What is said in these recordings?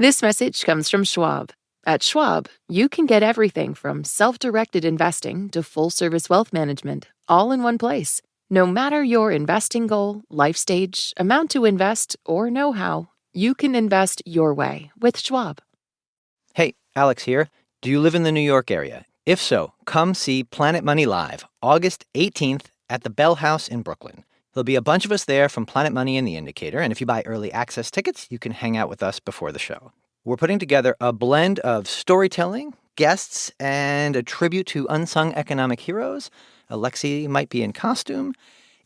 This message comes from Schwab. At Schwab, you can get everything from self-directed investing to full-service wealth management, all in one place. No matter your investing goal, life stage, amount to invest, or know-how, you can invest your way with Schwab. Hey, Alex here. Do you live in the New York area? If so, come see Planet Money Live, August 18th at the Bell House in Brooklyn. There'll be a bunch of us there from Planet Money and The Indicator, and if you buy early access tickets, you can hang out with us before the show. We're putting together a blend of storytelling, guests, and a tribute to unsung economic heroes. Alexei might be in costume.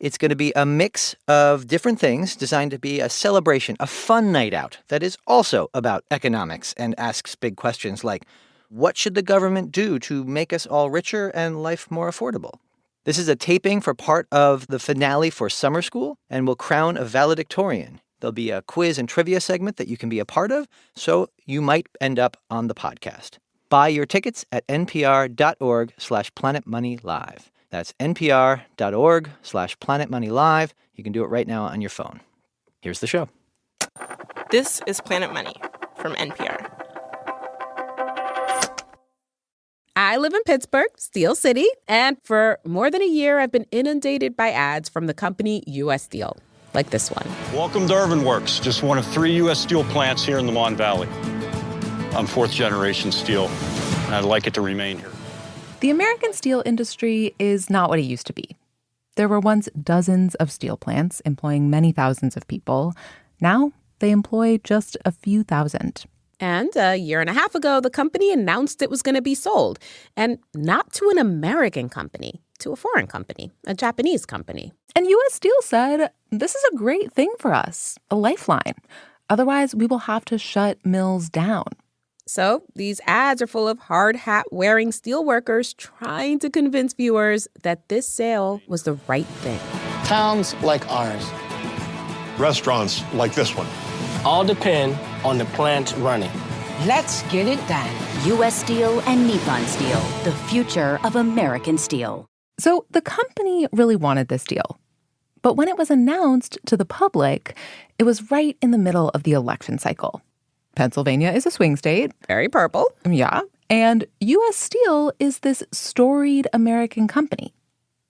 It's going to be a mix of different things designed to be a celebration, a fun night out that is also about economics and asks big questions like, what should the government do to make us all richer and life more affordable? This is a taping for part of the finale for summer school and will crown a valedictorian. There'll be a quiz and trivia segment that you can be a part of, so you might end up on the podcast. Buy your tickets at npr.org/planetmoneylive. That's npr.org/planetmoneylive. You can do it right now on your phone. Here's the show. This is Planet Money from NPR. I live in Pittsburgh, Steel City, and for more than a year, I've been inundated by ads from the company U.S. Steel, like this one. Welcome to Irvin Works, just one of 3 U.S. Steel plants here in the Mon Valley. I'm fourth-generation steel, and I'd like it to remain here. The American steel industry is not what it used to be. There were once dozens of steel plants employing many thousands of people. Now they employ just a few thousand. And a year and a half ago, the company announced it was going to be sold. And not to an American company, to a foreign company, a Japanese company. And U.S. Steel said, this is a great thing for us, a lifeline. Otherwise, we will have to shut mills down. So these ads are full of hard hat-wearing steelworkers trying to convince viewers that this sale was the right thing. Towns like ours. Restaurants like this one. All depend on the plant running. Let's get it done. U.S. Steel and Nippon Steel, the future of American steel. So the company really wanted this deal. But when it was announced to the public, it was right in the middle of the election cycle. Pennsylvania is a swing state. Very purple. Yeah. And U.S. Steel is this storied American company.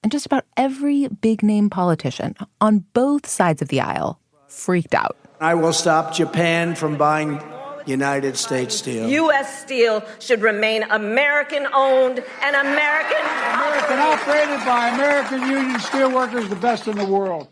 And just about every big-name politician on both sides of the aisle freaked out. I will stop Japan from buying United States steel. U.S. Steel should remain American-owned and American operated by American union steelworkers, the best in the world.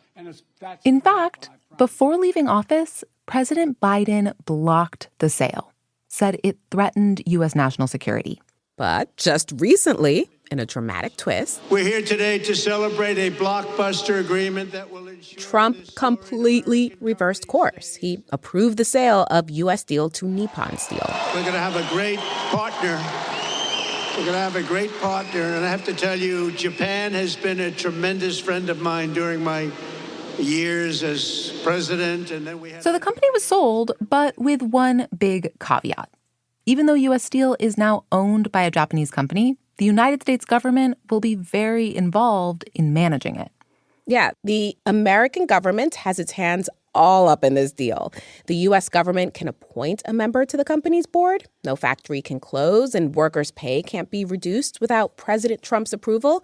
In fact, before leaving office, President Biden blocked the sale, said it threatened U.S. national security. But just recently, in a dramatic twist, we're here today to celebrate a blockbuster agreement that will ensure Trump completely reversed course. He approved the sale of U.S. Steel to Nippon Steel. We're going to have a great partner. And I have to tell you, Japan has been a tremendous friend of mine during my years as president. And then So the company was sold, but with one big caveat. Even though U.S. Steel is now owned by a Japanese company, the United States government will be very involved in managing it. Yeah, the American government has its hands all up in this deal. The U.S. government can appoint a member to the company's board. No factory can close, and workers' pay can't be reduced without President Trump's approval.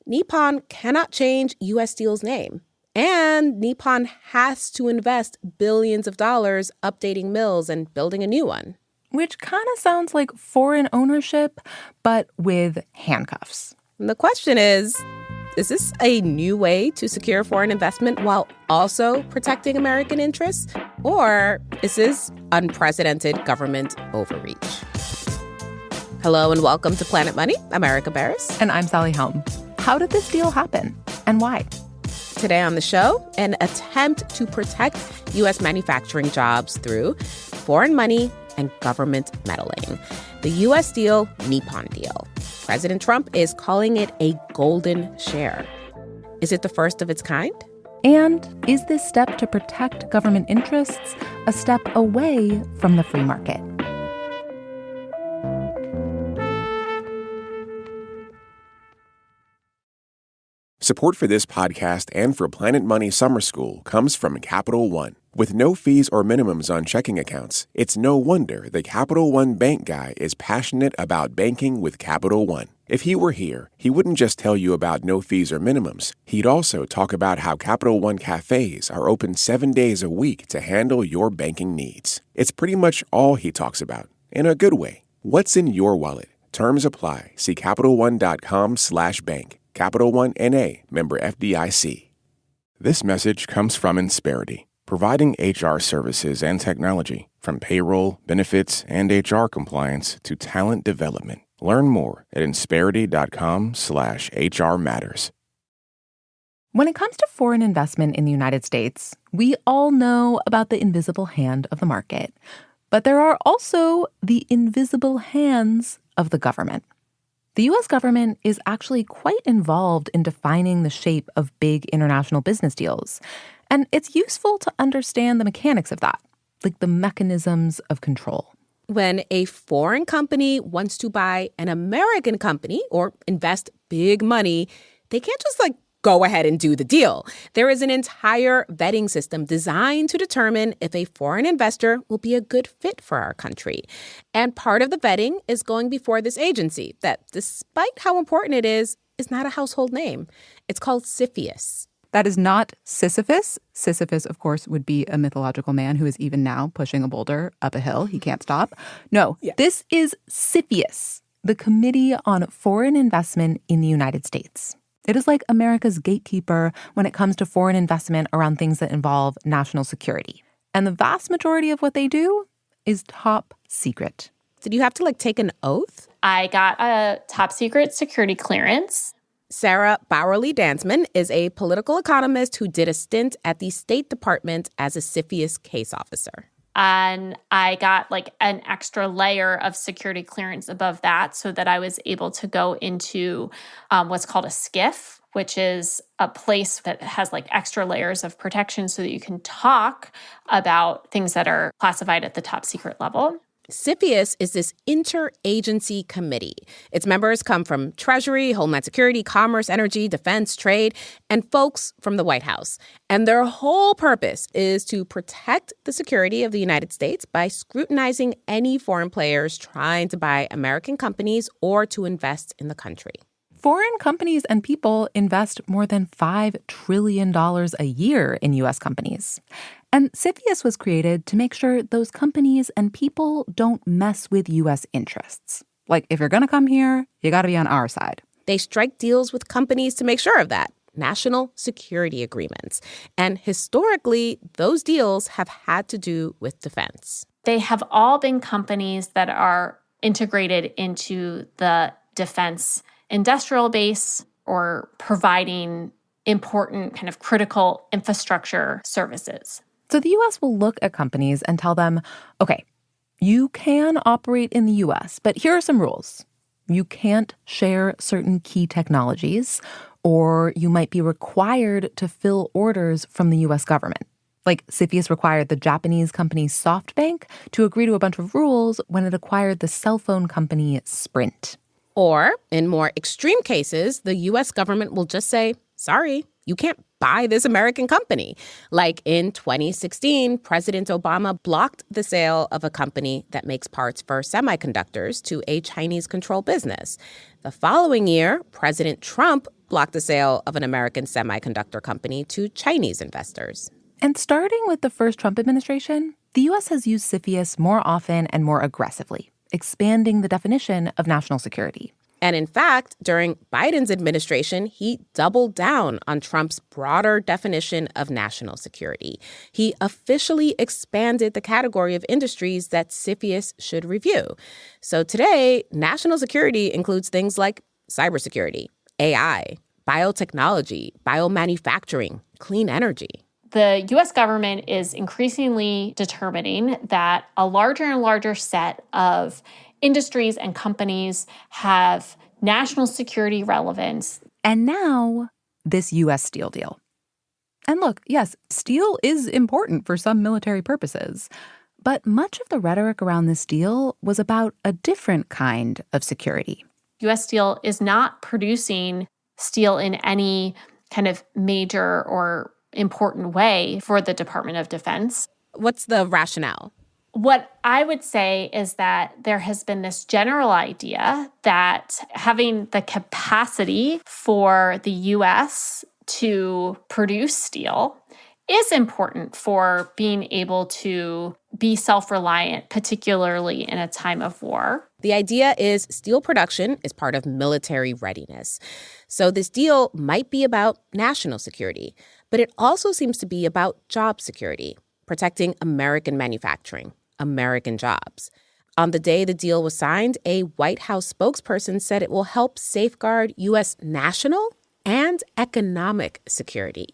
Nippon cannot change U.S. Steel's name. And Nippon has to invest billions of dollars updating mills and building a new one. Which kind of sounds like foreign ownership, but with handcuffs. And the question is this a new way to secure foreign investment while also protecting American interests? Or is this unprecedented government overreach? Hello and welcome to Planet Money. I'm Erica Barris. And I'm Sally Helm. How did this deal happen and why? Today on the show, an attempt to protect U.S. manufacturing jobs through foreign money and government meddling. The U.S. Steel Nippon deal. President Trump is calling it a golden share. Is it the first of its kind? And is this step to protect government interests a step away from the free market? Support for this podcast and for Planet Money Summer School comes from Capital One. With no fees or minimums on checking accounts, it's no wonder the Capital One Bank guy is passionate about banking with Capital One. If he were here, he wouldn't just tell you about no fees or minimums. He'd also talk about how Capital One cafes are open 7 days a week to handle your banking needs. It's pretty much all he talks about, in a good way. What's in your wallet? Terms apply. See CapitalOne.com/bank. Capital One N.A., member FDIC. This message comes from Insperity, providing HR services and technology, from payroll, benefits, and HR compliance to talent development. Learn more at Insperity.com/HR matters. When it comes to foreign investment in the United States, we all know about the invisible hand of the market. But there are also the invisible hands of the government. The U.S. government is actually quite involved in defining the shape of big international business deals. And it's useful to understand the mechanics of that, like the mechanisms of control. When a foreign company wants to buy an American company or invest big money, they can't just go ahead and do the deal. There is an entire vetting system designed to determine if a foreign investor will be a good fit for our country. And part of the vetting is going before this agency that, despite how important it is not a household name. It's called CFIUS. That is not Sisyphus. Sisyphus, of course, would be a mythological man who is even now pushing a boulder up a hill. He can't stop. No, This is CFIUS, the Committee on Foreign Investment in the United States. It is like America's gatekeeper when it comes to foreign investment around things that involve national security. And the vast majority of what they do is top secret. Did you have to take an oath? I got a top secret security clearance. Sarah Bowerly-Dansman is a political economist who did a stint at the State Department as a CFIUS case officer. And I got an extra layer of security clearance above that so that I was able to go into what's called a SCIF, which is a place that has extra layers of protection so that you can talk about things that are classified at the top secret level. CFIUS is this interagency committee. Its members come from Treasury, Homeland Security, Commerce, Energy, Defense, Trade, and folks from the White House. And their whole purpose is to protect the security of the United States by scrutinizing any foreign players trying to buy American companies or to invest in the country. Foreign companies and people invest more than $5 trillion a year in U.S. companies. And CFIUS was created to make sure those companies and people don't mess with U.S. interests. If you're going to come here, you got to be on our side. They strike deals with companies to make sure of that. National security agreements. And historically, those deals have had to do with defense. They have all been companies that are integrated into the defense industrial base or providing important kind of critical infrastructure services. So the U.S. will look at companies and tell them, okay, you can operate in the U.S., but here are some rules. You can't share certain key technologies, or you might be required to fill orders from the U.S. government. CFIUS required the Japanese company SoftBank to agree to a bunch of rules when it acquired the cell phone company Sprint. Or, in more extreme cases, the U.S. government will just say, sorry, you can't buy this American company. In 2016, President Obama blocked the sale of a company that makes parts for semiconductors to a Chinese-controlled business. The following year, President Trump blocked the sale of an American semiconductor company to Chinese investors. And starting with the first Trump administration, the U.S. has used CFIUS more often and more aggressively, expanding the definition of national security. And in fact, during Biden's administration, he doubled down on Trump's broader definition of national security. He officially expanded the category of industries that CFIUS should review. So today, national security includes things like cybersecurity, AI, biotechnology, biomanufacturing, clean energy. The U.S. government is increasingly determining that a larger and larger set of industries and companies have national security relevance. And now, this U.S. Steel deal. And look, yes, steel is important for some military purposes. But much of the rhetoric around this deal was about a different kind of security. U.S. Steel is not producing steel in any kind of major or important way for the Department of Defense. What's the rationale? What I would say is that there has been this general idea that having the capacity for the U.S. to produce steel is important for being able to be self-reliant, particularly in a time of war. The idea is steel production is part of military readiness. So this deal might be about national security, but it also seems to be about job security, protecting American manufacturing, American jobs. On the day the deal was signed, a White House spokesperson said it will help safeguard U.S. national and economic security.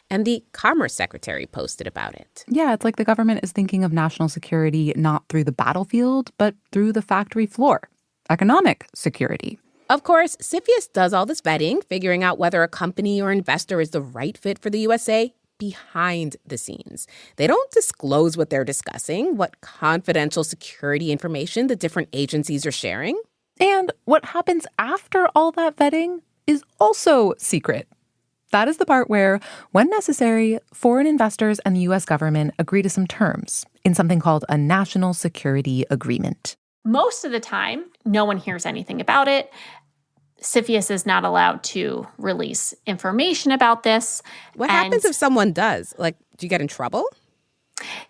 And the Commerce Secretary posted about it. Yeah, it's like the government is thinking of national security not through the battlefield, but through the factory floor. Economic security. Of course, CFIUS does all this vetting, figuring out whether a company or investor is the right fit for the USA behind the scenes. They don't disclose what they're discussing, what confidential security information the different agencies are sharing. And what happens after all that vetting is also secret. That is the part where, when necessary, foreign investors and the U.S. government agree to some terms in something called a national security agreement. Most of the time, no one hears anything about it. CFIUS is not allowed to release information about this. What happens if someone does? Like, do you get in trouble?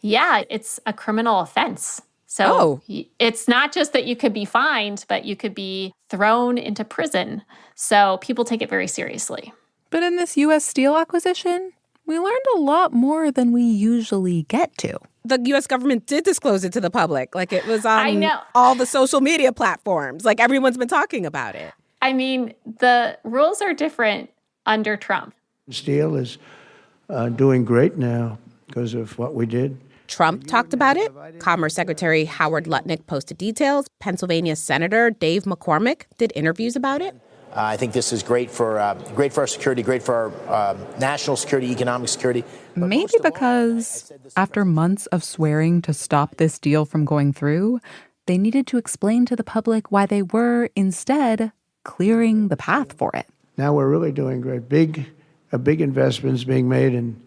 Yeah, it's a criminal offense. So it's not just that you could be fined, but you could be thrown into prison. So people take it very seriously. But in this U.S. Steel acquisition, we learned a lot more than we usually get to. The U.S. government did disclose it to the public. Like, it was on all the social media platforms. Like, everyone's been talking about it. I mean, the rules are different under Trump. Steel is doing great now because of what we did. Trump talked about it. Commerce Secretary Howard Lutnick posted details. Pennsylvania Senator Dave McCormick did interviews about it. I think this is great for our security, great for our national security, economic security. Maybe because after months of swearing to stop this deal from going through, they needed to explain to the public why they were instead clearing the path for it. Now we're really doing great. Big investments being made in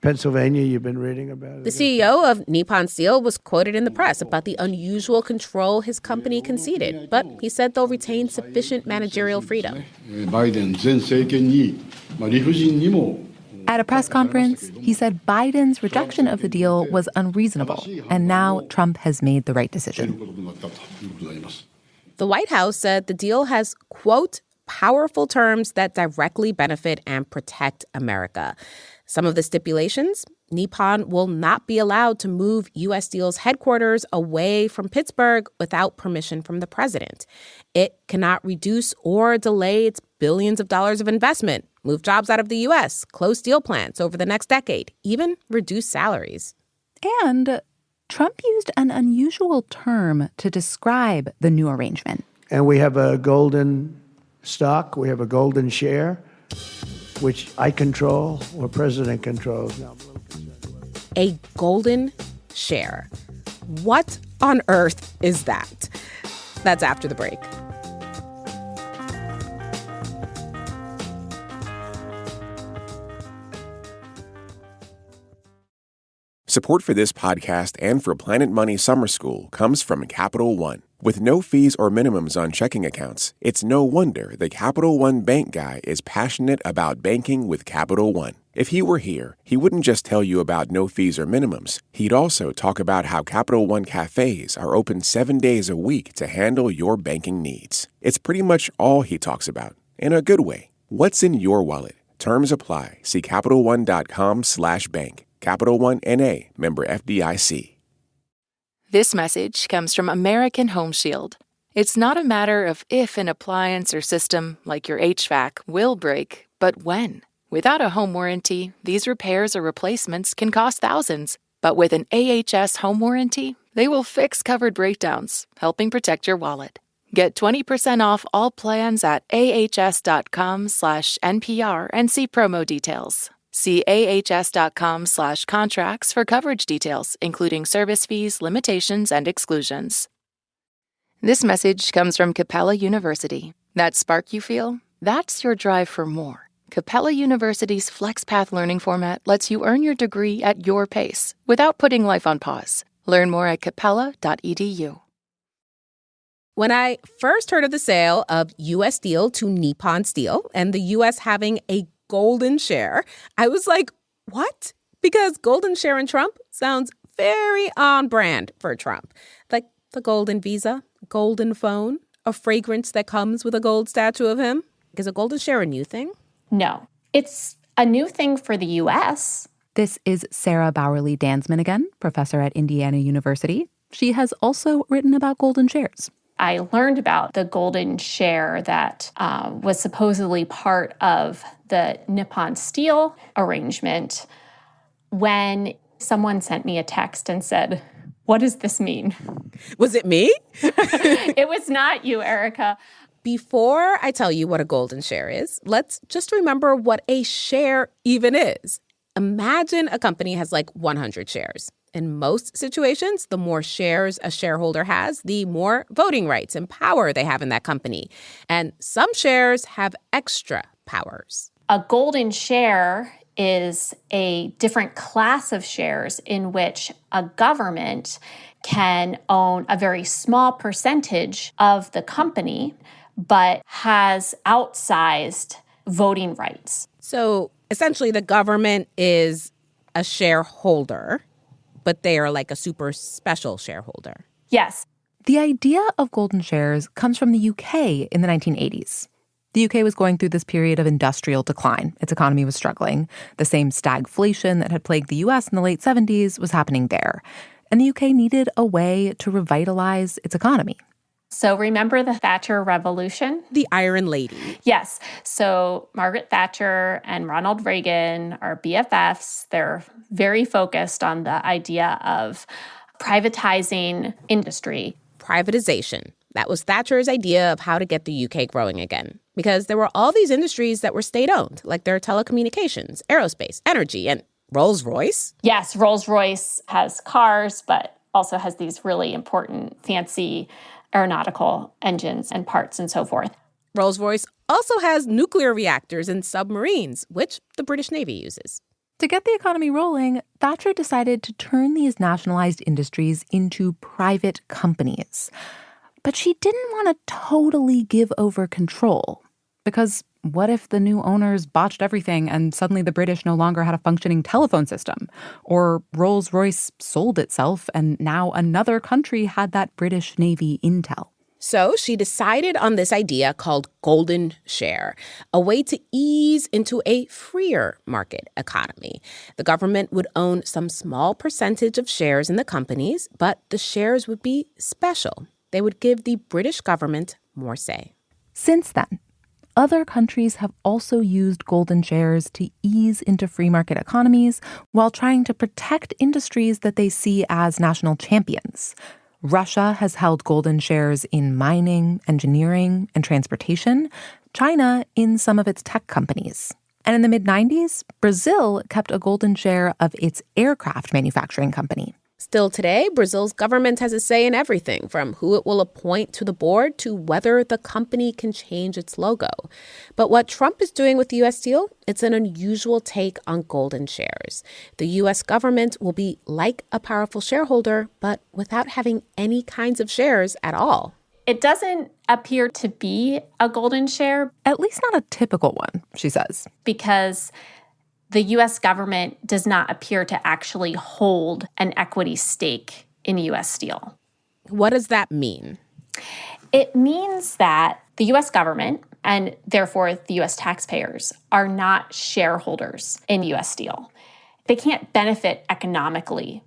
Pennsylvania. You've been reading about it. The CEO of Nippon Steel was quoted in the press about the unusual control his company conceded, but he said they'll retain sufficient managerial freedom. At a press conference, he said Biden's rejection of the deal was unreasonable, and now Trump has made the right decision. The White House said the deal has, quote, powerful terms that directly benefit and protect America. Some of the stipulations: Nippon will not be allowed to move U.S. Steel's headquarters away from Pittsburgh without permission from the president. It cannot reduce or delay its billions of dollars of investment, move jobs out of the U.S., close steel plants over the next decade, even reduce salaries. And Trump used an unusual term to describe the new arrangement. And we have a golden stock, we have a golden share, which I control or president controls. Now, a golden share. What on earth is that? That's after the break. Support for this podcast and for Planet Money Summer School comes from Capital One. With no fees or minimums on checking accounts, it's no wonder the Capital One bank guy is passionate about banking with Capital One. If he were here, he wouldn't just tell you about no fees or minimums. He'd also talk about how Capital One cafes are open 7 days a week to handle your banking needs. It's pretty much all he talks about, in a good way. What's in your wallet? Terms apply. See CapitalOne.com/bank. Capital One N.A., member FDIC. This message comes from American Home Shield. It's not a matter of if an appliance or system, like your HVAC, will break, but when. Without a home warranty, these repairs or replacements can cost thousands. But with an AHS home warranty, they will fix covered breakdowns, helping protect your wallet. Get 20% off all plans at ahs.com/NPR and see promo details. See ahs.com/contracts for coverage details, including service fees, limitations, and exclusions. This message comes from Capella University. That spark you feel? That's your drive for more. Capella University's FlexPath learning format lets you earn your degree at your pace without putting life on pause. Learn more at capella.edu. When I first heard of the sale of U.S. Steel to Nippon Steel and the U.S. having a golden share, I was like, what? Because golden share and Trump sounds very on brand for Trump. Like the golden visa, golden phone, a fragrance that comes with a gold statue of him. Is a golden share a new thing? No. It's a new thing for the U.S. This is Sarah Bowerly Dansman again, professor at Indiana University. She has also written about golden shares. I learned about the golden share that was supposedly part of the Nippon Steel arrangement when someone sent me a text and said, "What does this mean?" Was it me? It was not you, Erica. Before I tell you what a golden share is, let's just remember what a share even is. Imagine a company has like 100 shares. In most situations, the more shares a shareholder has, the more voting rights and power they have in that company. And some shares have extra powers. A golden share is a different class of shares in which a government can own a very small percentage of the company, but has outsized voting rights. So essentially, the government is a shareholder, but they are like a super special shareholder. Yes. The idea of golden shares comes from the UK in the 1980s. The UK was going through this period of industrial decline. Its economy was struggling. The same stagflation that had plagued the US in the late 70s was happening there. And the UK needed a way to revitalize its economy. So remember the Thatcher Revolution? The Iron Lady. Yes. So Margaret Thatcher and Ronald Reagan are BFFs. They're very focused on the idea of privatizing industry. Privatization. That was Thatcher's idea of how to get the UK growing again. Because there were all these industries that were state-owned, like their telecommunications, aerospace, energy, and Rolls-Royce. Yes, Rolls-Royce has cars, but also has these really important, fancy aeronautical engines and parts and so forth. Rolls-Royce also has nuclear reactors and submarines, which the British Navy uses. To get the economy rolling, Thatcher decided to turn these nationalized industries into private companies. But she didn't want to totally give over control. Because what if the new owners botched everything and suddenly the British no longer had a functioning telephone system? Or Rolls-Royce sold itself and now another country had that British Navy intel? So she decided on this idea called golden share, a way to ease into a freer market economy. The government would own some small percentage of shares in the companies, but the shares would be special. They would give the British government more say. Since then, other countries have also used golden shares to ease into free market economies while trying to protect industries that they see as national champions. Russia has held golden shares in mining, engineering, and transportation, China in some of its tech companies. And in the mid-90s, Brazil kept a golden share of its aircraft manufacturing company. Still today, Brazil's government has a say in everything, from who it will appoint to the board to whether the company can change its logo. But what Trump is doing with U.S. Steel, it's an unusual take on golden shares. The U.S. government will be like a powerful shareholder, but without having any kinds of shares at all. It doesn't appear to be a golden share. At least not a typical one, she says. Because the U.S. government does not appear to actually hold an equity stake in U.S. Steel. What does that mean? It means that the U.S. government, and therefore the U.S. taxpayers, are not shareholders in U.S. Steel. They can't benefit economically.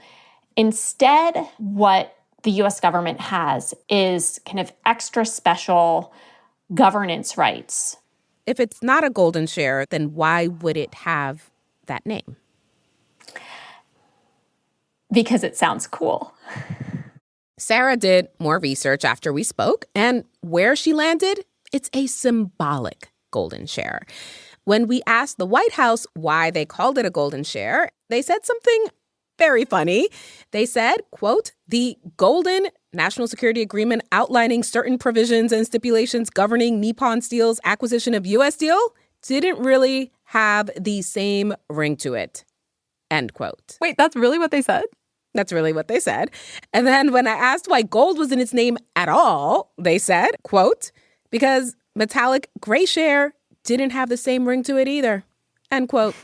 Instead, what the U.S. government has is kind of extra special governance rights. If it's not a golden share, then why would it have that name? Because it sounds cool. Sarah did more research after we spoke, and where she landed, it's a symbolic golden share. When we asked the White House why they called it a golden share, they said something very funny. They said, quote, "The Golden National Security Agreement outlining certain provisions and stipulations governing Nippon Steel's acquisition of U.S. Steel didn't really have the same ring to it, end quote. Wait, that's really what they said? That's really what they said. And then when I asked why gold was in its name at all, they said, quote, because metallic gray share didn't have the same ring to it either, end quote.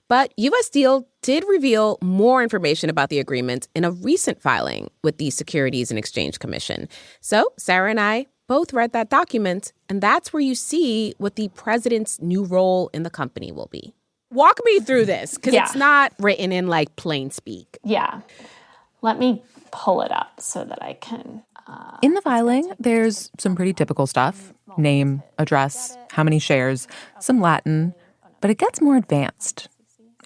But U.S. Steel did reveal more information about the agreement in a recent filing with the Securities and Exchange Commission. So Sarah and I both read that document, and that's where you see what the president's new role in the company will be. Walk me through this, because it's not written in, like, plain speak. Yeah. Let me pull it up so that I can... In the filing, there's some pretty typical stuff. Name, address, how many shares, some Latin. But it gets more advanced.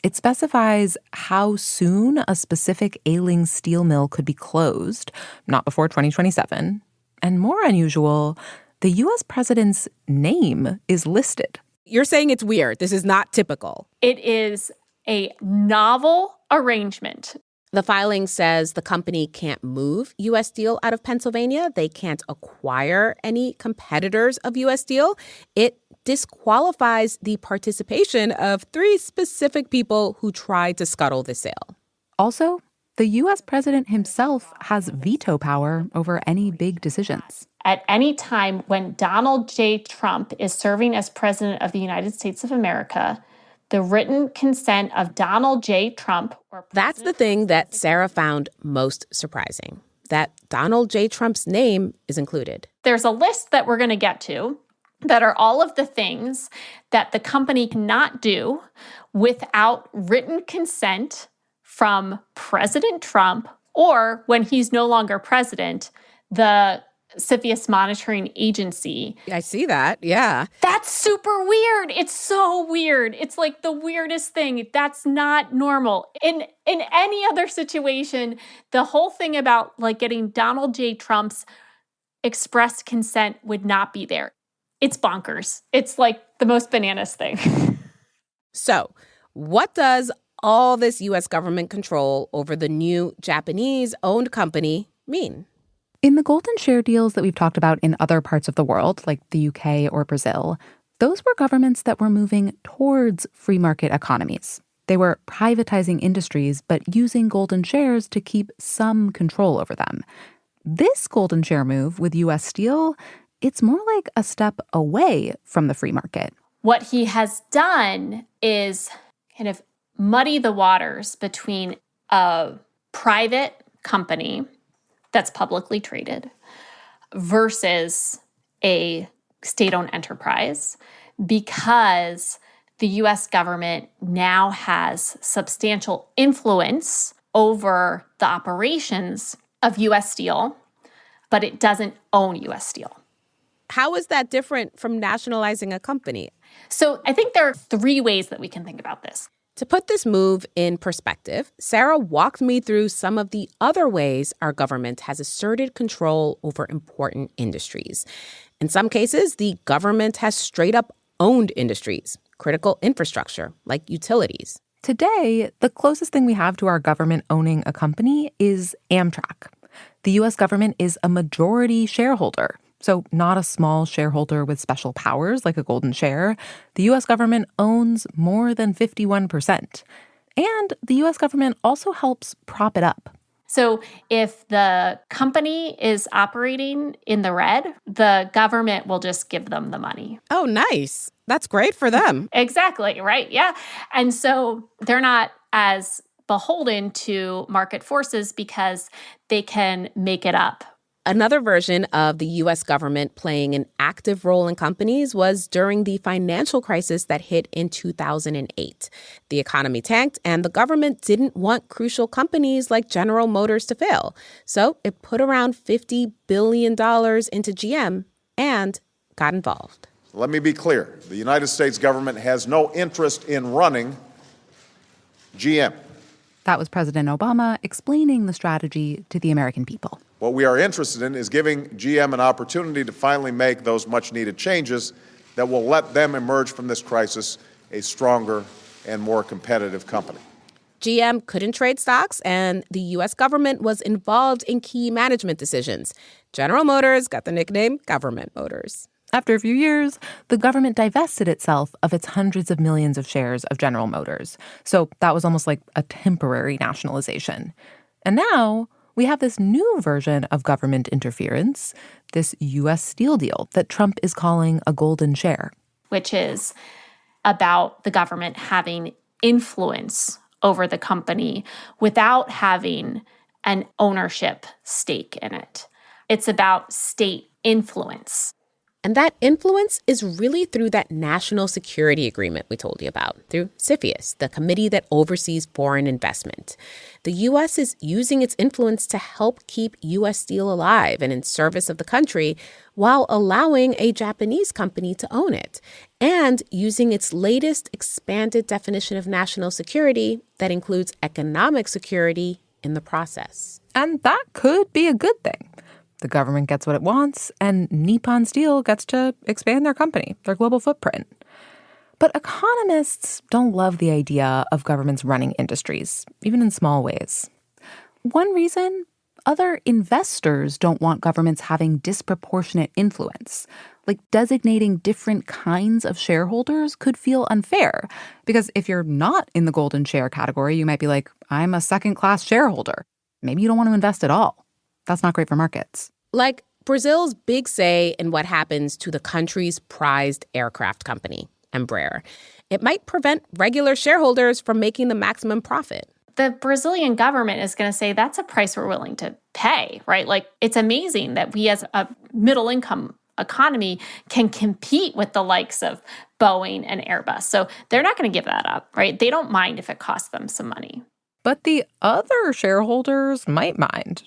It specifies how soon a specific ailing steel mill could be closed, not before 2027. And more unusual, the U.S. president's name is listed. You're saying it's weird. This is not typical. It is a novel arrangement. The filing says the company can't move U.S. Steel out of Pennsylvania. They can't acquire any competitors of U.S. Steel. It disqualifies the participation of 3 specific people who tried to scuttle the sale. Also, the U.S. president himself has veto power over any big decisions. At any time when Donald J. Trump is serving as president of the United States of America, the written consent of Donald J. Trump... That's the thing that Sarah found most surprising, that Donald J. Trump's name is included. There's a list that we're going to get to that are all of the things that the company cannot do without written consent from President Trump, or when he's no longer president, the CFIUS monitoring agency. I see that, yeah. That's super weird. It's so weird. It's like the weirdest thing. That's not normal. In any other situation, the whole thing about like getting Donald J. Trump's express consent would not be there. It's bonkers. It's like the most bananas thing. So, what does all this U.S. government control over the new Japanese-owned company mean? In the golden share deals that we've talked about in other parts of the world, like the UK or Brazil, those were governments that were moving towards free market economies. They were privatizing industries, but using golden shares to keep some control over them. This golden share move with U.S. Steel, it's more like a step away from the free market. What he has done is kind of muddy the waters between a private company that's publicly traded versus a state-owned enterprise, because the U.S. government now has substantial influence over the operations of U.S. Steel, but it doesn't own U.S. Steel. How is that different from nationalizing a company? So I think there are 3 ways that we can think about this. To put this move in perspective, Sarah walked me through some of the other ways our government has asserted control over important industries. In some cases, the government has straight up owned industries, critical infrastructure like utilities. Today, the closest thing we have to our government owning a company is Amtrak. The U.S. government is a majority shareholder. So not a small shareholder with special powers like a golden share. The U.S. government owns more than 51%. And the U.S. government also helps prop it up. So if the company is operating in the red, the government will just give them the money. Oh, nice. That's great for them. Exactly, right? Yeah. And so they're not as beholden to market forces because they can make it up. Another version of the U.S. government playing an active role in companies was during the financial crisis that hit in 2008. The economy tanked, and the government didn't want crucial companies like General Motors to fail. So it put around $50 billion into GM and got involved. Let me be clear. The United States government has no interest in running GM. That was President Obama explaining the strategy to the American people. What we are interested in is giving GM an opportunity to finally make those much-needed changes that will let them emerge from this crisis a stronger and more competitive company. GM couldn't trade stocks, and the U.S. government was involved in key management decisions. General Motors got the nickname Government Motors. After a few years, the government divested itself of its hundreds of millions of shares of General Motors. So that was almost like a temporary nationalization. And now we have this new version of government interference, this U.S. Steel deal that Trump is calling a golden share. Which is about the government having influence over the company without having an ownership stake in it. It's about state influence. And that influence is really through that national security agreement we told you about, through CFIUS, the committee that oversees foreign investment. The U.S. is using its influence to help keep U.S. Steel alive and in service of the country while allowing a Japanese company to own it, and using its latest expanded definition of national security that includes economic security in the process. And that could be a good thing. The government gets what it wants, and Nippon Steel gets to expand their company, their global footprint. But economists don't love the idea of governments running industries, even in small ways. One reason? Other investors don't want governments having disproportionate influence. Like designating different kinds of shareholders could feel unfair, because if you're not in the golden share category, you might be like, I'm a second-class shareholder. Maybe you don't want to invest at all. That's not great for markets. Like Brazil's big say in what happens to the country's prized aircraft company, Embraer. It might prevent regular shareholders from making the maximum profit. The Brazilian government is going to say that's a price we're willing to pay, right? Like, it's amazing that we as a middle-income economy can compete with the likes of Boeing and Airbus. So they're not going to give that up, right? They don't mind if it costs them some money. But the other shareholders might mind.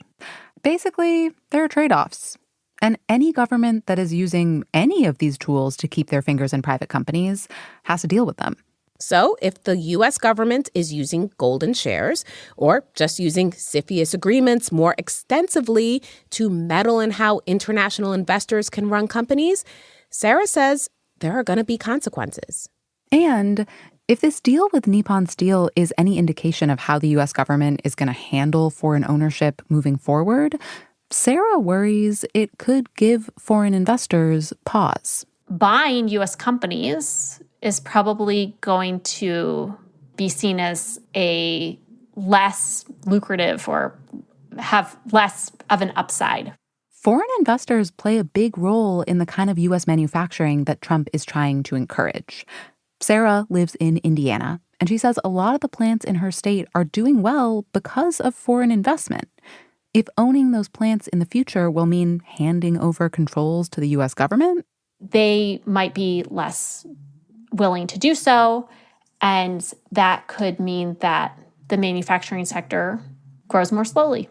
Basically, there are trade-offs. And any government that is using any of these tools to keep their fingers in private companies has to deal with them. So if the U.S. government is using golden shares or just using CFIUS agreements more extensively to meddle in how international investors can run companies, Sarah says there are going to be consequences. And if this deal with Nippon Steel is any indication of how the U.S. government is going to handle foreign ownership moving forward, Sarah worries it could give foreign investors pause. Buying U.S. companies is probably going to be seen as a less lucrative or have less of an upside. Foreign investors play a big role in the kind of U.S. manufacturing that Trump is trying to encourage. Sarah lives in Indiana, and she says a lot of the plants in her state are doing well because of foreign investment. If owning those plants in the future will mean handing over controls to the U.S. government, they might be less willing to do so, and that could mean that the manufacturing sector grows more slowly.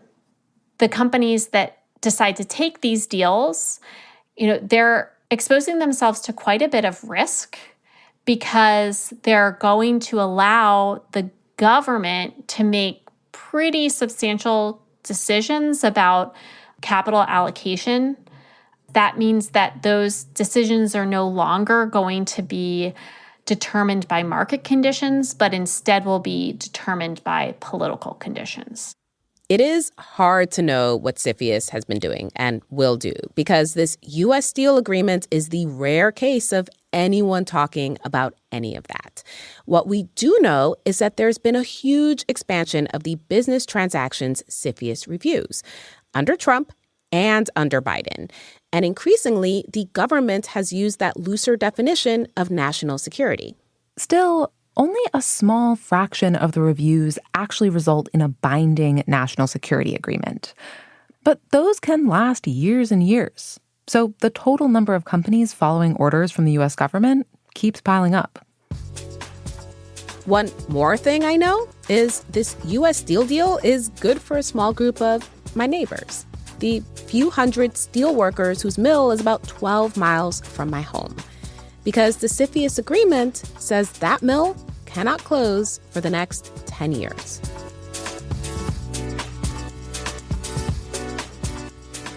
The companies that decide to take these deals, they're exposing themselves to quite a bit of risk because they're going to allow the government to make pretty substantial decisions about capital allocation. That means that those decisions are no longer going to be determined by market conditions, but instead will be determined by political conditions. It is hard to know what CFIUS has been doing and will do because this U.S. Steel agreement is the rare case of anyone talking about any of that. What we do know is that there's been a huge expansion of the business transactions CFIUS reviews under Trump and under Biden. And increasingly, the government has used that looser definition of national security. Still, only a small fraction of the reviews actually result in a binding national security agreement. But those can last years and years. So the total number of companies following orders from the U.S. government keeps piling up. One more thing I know is this U.S. Steel deal is good for a small group of my neighbors, the few hundred steel workers whose mill is about 12 miles from my home. Because the CFIUS agreement says that mill cannot close for the next 10 years.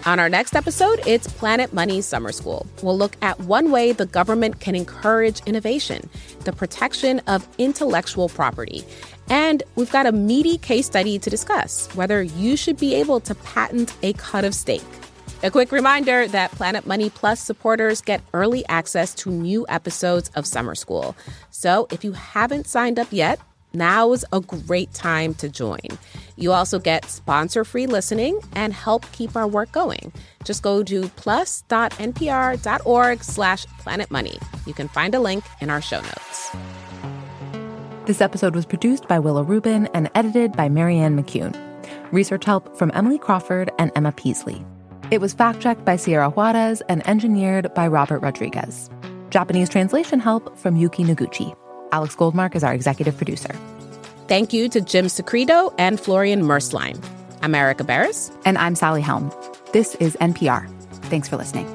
On our next episode, it's Planet Money Summer School. We'll look at one way the government can encourage innovation, the protection of intellectual property. And we've got a meaty case study to discuss whether you should be able to patent a cut of steak. A quick reminder that Planet Money Plus supporters get early access to new episodes of Summer School. So if you haven't signed up yet, now's a great time to join. You also get sponsor-free listening and help keep our work going. Just go to plus.npr.org/planetmoney. You can find a link in our show notes. This episode was produced by Willa Rubin and edited by Marianne McCune. Research help from Emily Crawford and Emma Peaslee. It was fact-checked by Sierra Juarez and engineered by Robert Rodriguez. Japanese translation help from Yuki Noguchi. Alex Goldmark is our executive producer. Thank you to Jim Secreto and Florian Mersline. I'm Erica Barris. And I'm Sally Helm. This is NPR. Thanks for listening.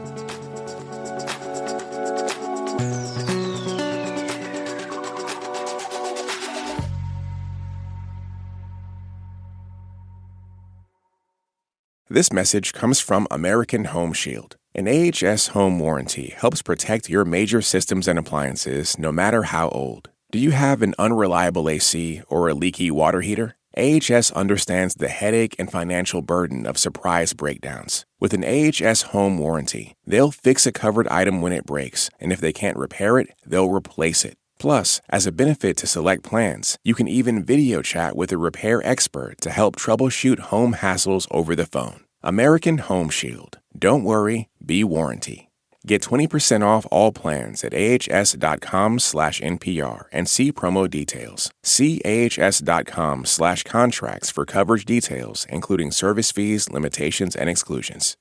This message comes from American Home Shield. An AHS home warranty helps protect your major systems and appliances no matter how old. Do you have an unreliable AC or a leaky water heater? AHS understands the headache and financial burden of surprise breakdowns. With an AHS home warranty, they'll fix a covered item when it breaks, and if they can't repair it, they'll replace it. Plus, as a benefit to select plans, you can even video chat with a repair expert to help troubleshoot home hassles over the phone. American Home Shield. Don't worry, be warranty. Get 20% off all plans at ahs.com/NPR and see promo details. See ahs.com/contracts for coverage details, including service fees, limitations, and exclusions.